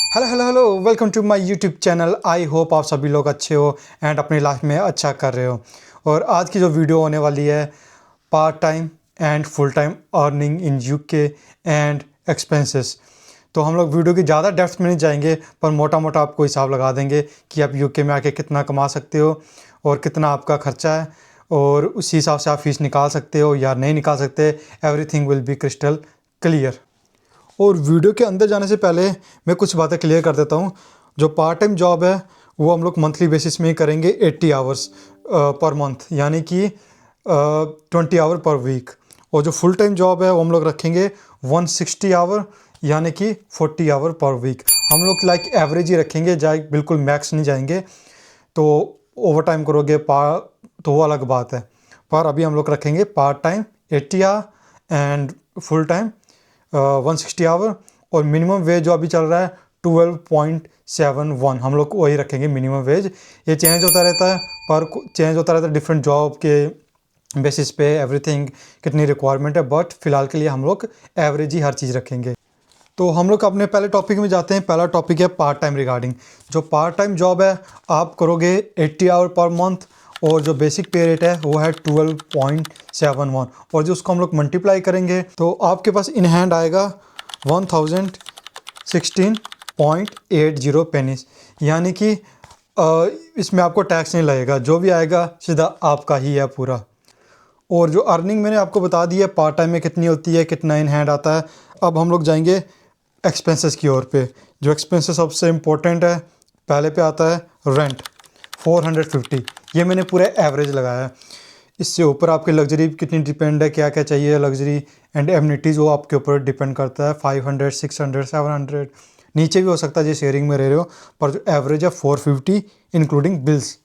Hello hello hello, welcome to my YouTube channel. I hope आप सभी लोग अच्छे हो एंड अपनी लाइफ में अच्छा कर रहे हो। और आज की जो वीडियो होने वाली है, part time and full time earning in UK and expenses. तो हम लोग वीडियो की ज़्यादा डेप्थ में नहीं जाएंगे, पर मोटा मोटा आपको हिसाब लगा देंगे कि आप यूके में आके कितना कमा सकते हो और कितना आपका खर्चा है, और उसी हिसाब से आप फीस निकाल सकते हो या नहीं निकाल सकते। Everything will be crystal clear. और वीडियो के अंदर जाने से पहले मैं कुछ बातें क्लियर कर देता हूँ। जो पार्ट टाइम जॉब है वो हम लोग मंथली बेसिस में ही करेंगे, 80 आवर्स पर मंथ, यानी कि 20 आवर पर वीक। और जो फुल टाइम जॉब है वो हम लोग रखेंगे 160 आवर, यानी कि 40 आवर पर वीक। हम लोग लाइक एवरेज ही रखेंगे, जाए बिल्कुल मैक्स नहीं जाएंगे। तो ओवर टाइम करोगे तो वो अलग बात है, पर अभी हम लोग रखेंगे part time 80 hour and full time 160 hour. और मिनिमम वेज जो अभी चल रहा है 12.71, हम लोग वही रखेंगे मिनिमम वेज। ये चेंज होता रहता है, पर चेंज होता रहता है डिफरेंट जॉब के बेसिस पे, एवरीथिंग कितनी रिक्वायरमेंट है, बट फिलहाल के लिए हम लोग एवरेज ही हर चीज़ रखेंगे। तो हम लोग अपने पहले टॉपिक में जाते हैं। पहला टॉपिक है पार्ट टाइम रिगार्डिंग। जो पार्ट टाइम जॉब है आप करोगे 80 आवर पर मंथ, और जो बेसिक पे रेट है वो है 12.71, और जो उसको हम लोग मल्टीप्लाई करेंगे तो आपके पास इन हैंड आएगा 1016.80 पेनीज, यानी कि इसमें आपको टैक्स नहीं लगेगा, जो भी आएगा सीधा आपका ही है पूरा। और जो अर्निंग मैंने आपको बता दी है पार्ट टाइम में कितनी होती है, कितना इन हैंड आता है। अब हम लोग जाएंगे एक्सपेंसेस की ओर पे। जो एक्सपेंसेस सबसे इम्पोर्टेंट है, पहले पे आता है रेंट 450। ये मैंने पूरे एवरेज लगाया है। इससे ऊपर आपकी लग्जरी कितनी डिपेंड है, क्या क्या चाहिए लग्जरी एंड एमिनिटीज़, वो आपके ऊपर डिपेंड करता है। 500, 600, 700, नीचे भी हो सकता है जो शेयरिंग में रह रहे हो, पर जो एवरेज है 450 इंक्लूडिंग बिल्स।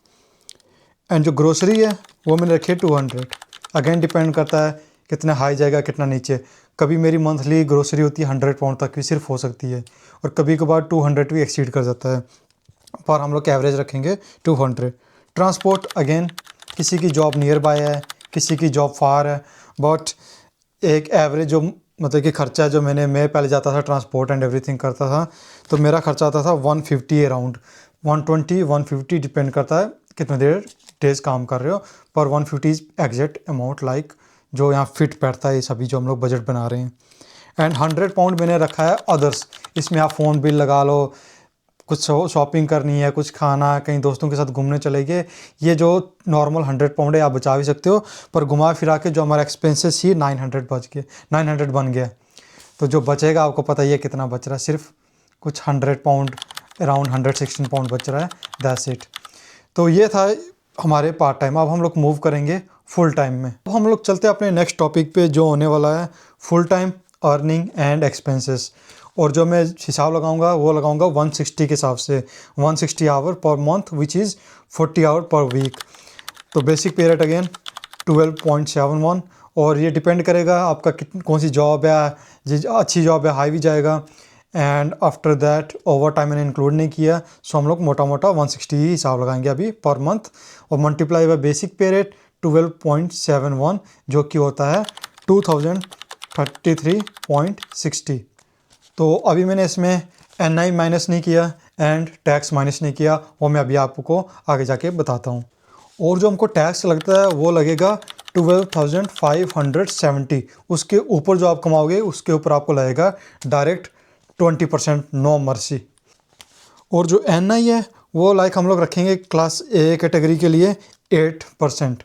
एंड जो ग्रोसरी है वो मैंने रखी है 200। अगेन डिपेंड करता है कितना हाई जाएगा कितना नीचे। कभी मेरी मंथली ग्रोसरी होती है 100 पाउंड तक भी सिर्फ हो सकती है, और कभी कभार 200 भी एक्सीड कर जाता है, पर हम लोग एवरेज रखेंगे 200। ट्रांसपोर्ट अगेन, किसी की जॉब नियर बाय है, किसी की जॉब फार है, बट एक एवरेज जो मतलब कि खर्चा है, जो मैं पहले जाता था ट्रांसपोर्ट एंड एवरीथिंग करता था, तो मेरा खर्चा आता था 150 अराउंड, 120 150 डिपेंड करता है कितने देर डेज काम कर रहे हो, पर 150 इज एग्जैक्ट अमाउंट लाइक जो यहाँ फिट बैठता है ये सभी जो हम लोग बजट बना रहे हैं। एंड 100 पाउंड मैंने रखा है अदर्स। इसमें आप फ़ोन बिल लगा लो, कुछ शॉपिंग करनी है, कुछ खाना, कहीं दोस्तों के साथ घूमने चले गए, ये जो नॉर्मल 100 पाउंड है आप बचा भी सकते हो। पर घुमा फिरा के जो हमारा एक्सपेंसेस ही 900 बन गया। तो जो बचेगा आपको पता ही है कितना बच रहा है, सिर्फ कुछ 100 पाउंड, अराउंड 116 पाउंड बच रहा है, दैट्स इट। तो ये था हमारे पार्ट टाइम। अब हम लोग मूव करेंगे फुल टाइम में। अब हम लोग चलते हैं अपने नेक्स्ट टॉपिक पे, जो होने वाला है full time earning and expenses. और जो मैं हिसाब लगाऊंगा वो लगाऊंगा 160 के हिसाब से, 160 hour per month which is 40 hour per week. तो बेसिक पे रेट अगेन 12.71, और ये डिपेंड करेगा आपका कौन सी जॉब है। अच्छी जॉब है हाई भी जाएगा, and after that over time मैंने इंक्लूड नहीं किया, सो हम लोग मोटा मोटा 160 ही हिसाब लगाएंगे अभी पर मंथ, और multiply by basic pay rate 12.71, जो कि होता है 2033.60। तो अभी मैंने इसमें NI माइनस नहीं किया एंड टैक्स माइनस नहीं किया, वो मैं अभी आपको आगे जाके बताता हूँ। और जो हमको टैक्स लगता है वो लगेगा 12,570। उसके ऊपर जो आप कमाओगे उसके ऊपर आपको लगेगा डायरेक्ट 20%, नो मर्सी। और जो NI है वो लाइक हम लोग रखेंगे क्लास A कैटेगरी के लिए 8%।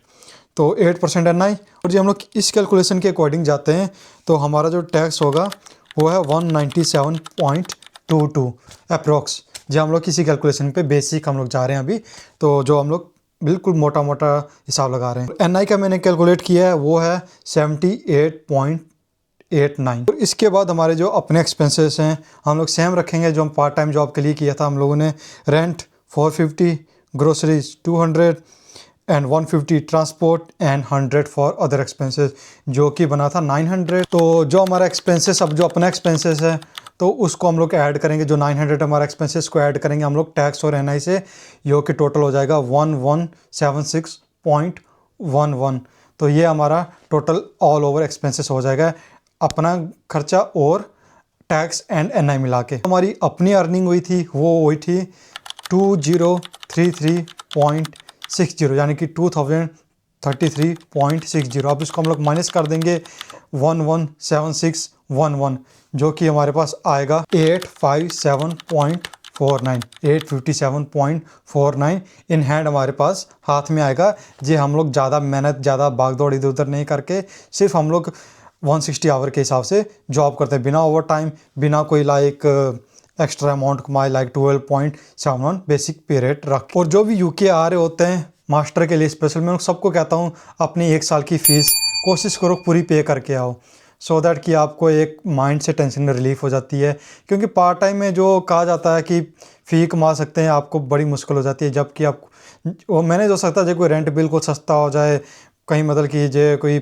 तो 8% NI। और जो हम लोग इस कैलकुलेशन के अकॉर्डिंग जाते हैं तो हमारा जो टैक्स होगा वो है 197.22 अप्रोक्स। जो हम लोग किसी कैलकुलेशन पे बेसिक हम लोग जा रहे हैं अभी, तो जो हम लोग बिल्कुल मोटा मोटा हिसाब लगा रहे हैं। NI का मैंने कैलकुलेट किया है वो है 78.89। और इसके बाद हमारे जो अपने एक्सपेंसेस हैं हम लोग सेम रखेंगे जो हम पार्ट टाइम जॉब के लिए किया था हम लोगों ने। Rent 450, groceries 200 and 150 transport and 100 for other expenses, जो कि बना था 900। तो जो हमारा एक्सपेंसेस, अब जो अपना एक्सपेंसेस है तो उसको हम लोग ऐड करेंगे, जो 900 हमारा एक्सपेंसेस को ऐड करेंगे हम लोग टैक्स और NI से, जो कि टोटल हो जाएगा 1176.11। तो ये हमारा टोटल ऑल ओवर एक्सपेंसेस हो जाएगा, अपना खर्चा और टैक्स एंड एनआई मिला के। हमारी अपनी अर्निंग हुई थी वो हुई थी 2033.60 यानी कि 2033.60। अब इसको हम लोग माइनस कर देंगे 117611 जो कि हमारे पास आएगा 857.49 इन हैंड हमारे पास हाथ में आएगा। जी हम लोग ज़्यादा मेहनत ज़्यादा भागदौड़ इधर उधर नहीं करके सिर्फ हम लोग 160 आवर के हिसाब से जॉब करते हैं बिना ओवर टाइम बिना कोई लाइक एक्स्ट्रा अमाउंट कमाए लाइक 12.71 बेसिक पे रेट रख। और जो भी यूके आ रहे होते हैं मास्टर के लिए स्पेशल मैं सबको कहता हूँ अपनी 1 साल की फ़ीस कोशिश करो पूरी पे करके आओ सो दैट कि आपको एक माइंड से टेंशन में रिलीफ हो जाती है। क्योंकि पार्ट टाइम में जो कहा जाता है कि फ़ी कमा सकते हैं आपको बड़ी मुश्किल हो जाती है जबकि आप वो मैनेज हो सकता है जो कोई रेंट बिल्कुल सस्ता हो जाए कहीं मतलब कि जो कोई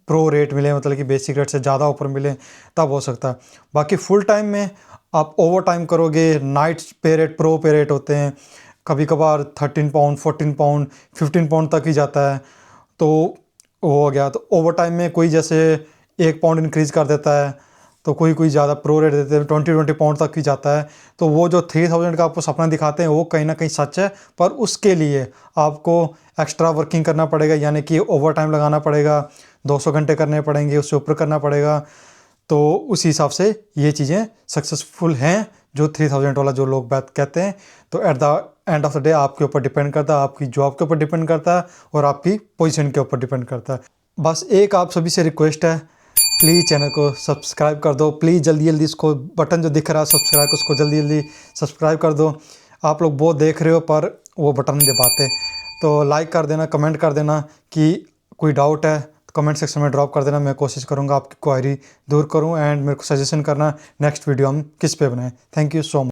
प्रो रेट मिले मतलब कि बेसिक रेट से ज़्यादा ऊपर मिले तब हो सकता है। बाकी फुल टाइम में आप ओवर टाइम करोगे नाइट पे रेट प्रो पे रेट होते हैं कभी कभार 13 पाउंड 14 पाउंड 15 पाउंड तक ही जाता है तो वो हो गया। तो ओवर टाइम में कोई जैसे 1 पाउंड इंक्रीज़ कर देता है तो कोई ज़्यादा प्रो रेट देते हैं 20 पाउंड तक ही जाता है। तो वो जो 3000 का आपको सपना दिखाते हैं वो कहीं ना कहीं सच है पर उसके लिए आपको एक्स्ट्रा वर्किंग करना पड़ेगा यानी कि ओवर टाइम लगाना पड़ेगा 200 घंटे करने पड़ेंगे उससे ऊपर करना पड़ेगा। तो उस हिसाब से ये चीज़ें सक्सेसफुल हैं जो 3000 वाला जो लोग बात कहते हैं। तो at the end of the day आपके ऊपर डिपेंड करता है आपकी जॉब के ऊपर डिपेंड करता है और आपकी पोजीशन के ऊपर डिपेंड करता है। बस एक आप सभी से रिक्वेस्ट है प्लीज़ चैनल को सब्सक्राइब कर दो प्लीज़ जल्दी जल्दी इसको बटन जो दिख रहा है सब्सक्राइब उसको जल्दी जल्दी सब्सक्राइब कर दो। आप लोग बहुत देख रहे हो पर वो बटन नहीं दबाते तो लाइक कर देना कमेंट कर देना कि कोई डाउट है तो कमेंट सेक्शन में ड्रॉप कर देना। मैं कोशिश करूँगा आपकी क्वायरी दूर करूँ एंड मेरे को सजेशन करना नेक्स्ट वीडियो हम किस पे बनाएं। Thank you so much.